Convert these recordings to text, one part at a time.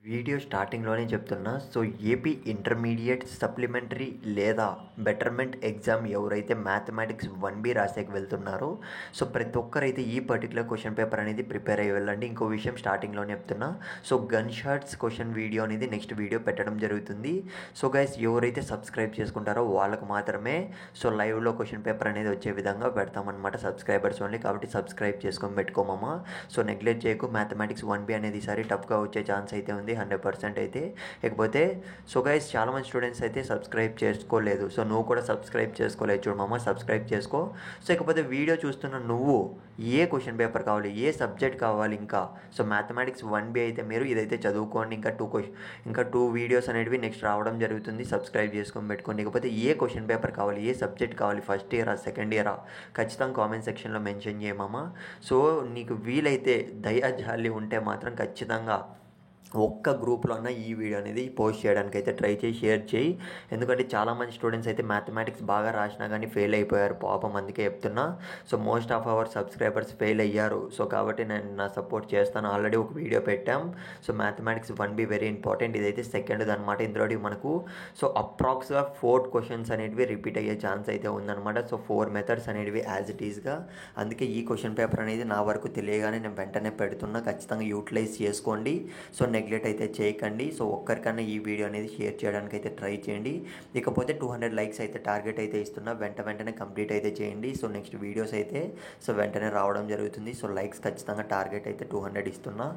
Video స్టార్టింగ్లోనే చెప్తున్నా. So AP intermediate supplementary లేదా బెటర్మెంట్ ఎగ్జామ్ ఎవరైతే మ్యాథమెటిక్స్ 1B రాసేకి వెళ్తున్నారో సో ప్రతి ఒక్కరైతే ఈ పర్టికులర్ క్వశ్చన్ పేపర్ అనేది ప్రిపేర్ అయ్యి వెళ్ళండి. ఇంకో విషయం స్టార్టింగ్లోనే చెప్తున్నా. So gun shots question video అనేది నెక్స్ట్ వీడియో పెట్టడం జరుగుతుంది. సో గైస్ ఎవరైతే సబ్స్క్రైబ్ చేసుకుంటారో వాళ్ళకు మాత్రమే సో లైవ్లో క్వశ్చన్ పేపర్ అనేది వచ్చే విధంగా పెడతామన్నమాట. సబ్స్క్రైబర్స్ ఓన్లీ, కాబట్టి సబ్స్క్రైబ్ చేసుకొని పెట్టుకోమమ్మా. సో నెగ్లెక్ట్ చేయకు. మ్యాథమెటిక్స్ 1B అనేది ఈసారి టఫ్గా వచ్చే ఛాన్స్ అయితే ఉంది 100% అయితే. లేకపోతే సో గైస్ చాలామంది స్టూడెంట్స్ అయితే సబ్స్క్రైబ్ చేసుకోలేదు. సో నువ్వు కూడా సబ్స్క్రైబ్ చేసుకోలేదు చూడమమ్మ, సబ్స్క్రైబ్ చేసుకో. సో ఇకపోతే వీడియో చూస్తున్న నువ్వు ఏ క్వశ్చన్ పేపర్ కావాలి, ఏ సబ్జెక్ట్ కావాలి, ఇంకా సో మ్యాథమెటిక్స్ 1B అయితే మీరు ఇదైతే చదువుకోండి. ఇంకా టూ వీడియోస్ అనేవి నెక్స్ట్ రావడం జరుగుతుంది. సబ్స్క్రైబ్ చేసుకొని పెట్టుకోండి. ఇకపోతే ఏ క్వశ్చన్ పేపర్ కావాలి, ఏ సబ్జెక్ట్ కావాలి, ఫస్ట్ ఇయరా సెకండ్ ఇయరా ఖచ్చితంగా కామెంట్ సెక్షన్లో మెన్షన్ చేయమమ్మా. సో నీకు వీలైతే దయాజాలి ఉంటే మాత్రం ఖచ్చితంగా ఒక్క గ్రూప్లో అన్న ఈ వీడియో అనేది పోస్ట్ చేయడానికి అయితే ట్రై చేయి, షేర్ చేయి. ఎందుకంటే చాలామంది స్టూడెంట్స్ అయితే మ్యాథమెటిక్స్ బాగా రాసినా కానీ ఫెయిల్ అయిపోయారు పాపం, అందుకే చెప్తున్నా. So most of our subscribers fail అయ్యారు. సో కాబట్టి నేను నా సపోర్ట్ చేస్తాను. ఆల్రెడీ ఒక వీడియో పెట్టాం. So mathematics 1B very important. ఇదైతే సెకండ్ అనమాట. ఇందులో మనకు సో అప్రాక్స్గా 4 క్వశ్చన్స్ అనేటివి రిపీట్ అయ్యే ఛాన్స్ అయితే ఉందన్నమాట. సో 4 మెథడ్స్ అనేటివి యాజ్ ఇట్ ఈస్గా. అందుకే ఈ క్వశ్చన్ పేపర్ అనేది నా వరకు తెలియగానే నేను వెంటనే పెడుతున్నా. ఖచ్చితంగా యూటిలైజ్ చేసుకోండి. సో నెగ్లెక్ట్ అయితే చేయకండి. సో ఒక్కరికన్నా ఈ వీడియో అనేది షేర్ చేయడానికి అయితే ట్రై చేయండి. ఇకపోతే 200 లైక్స్ అయితే టార్గెట్ అయితే ఇస్తున్నా. వెంటనే కంప్లీట్ అయితే చేయండి. సో నెక్స్ట్ వీడియోస్ అయితే సో వెంటనే రావడం జరుగుతుంది. సో లైక్స్ ఖచ్చితంగా టార్గెట్ అయితే 200 ఇస్తున్నా.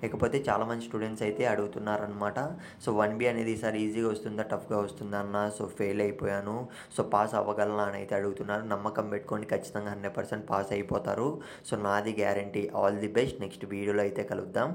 ఇకపోతే చాలామంది స్టూడెంట్స్ అయితే అడుగుతున్నారనమాట. సో 1B అనేది ఈసారి ఈజీగా వస్తుందా టఫ్గా వస్తుందా అన్న, సో ఫెయిల్ అయిపోయాను, సో పాస్ అవ్వగలనా అని అయితే అడుగుతున్నారు. నమ్మకం పెట్టుకోండి, ఖచ్చితంగా 100% పాస్ అయిపోతారు. సో నాది guarantee. All the best. Next వీడియోలో అయితే కలుద్దాం.